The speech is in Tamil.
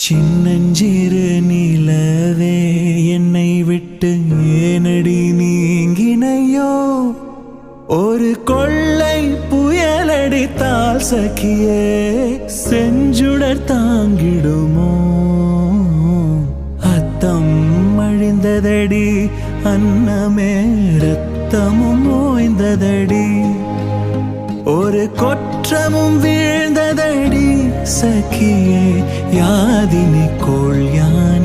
சின்னஞ்சிறு நிலவே என்னை விட்டு ஏனடி நீங்கினையோ ஒரு கொள்ளை புயலடித்தால் சகியே செஞ்சுடர் தாங்கிடுமோ அத்தம் அழிந்ததடி அன்னமே ரத்தமும் ஓய்ந்ததடி ஒரு கொற்றமும் வீழ்ந்ததடி சகியே யாதினி கோள் யான்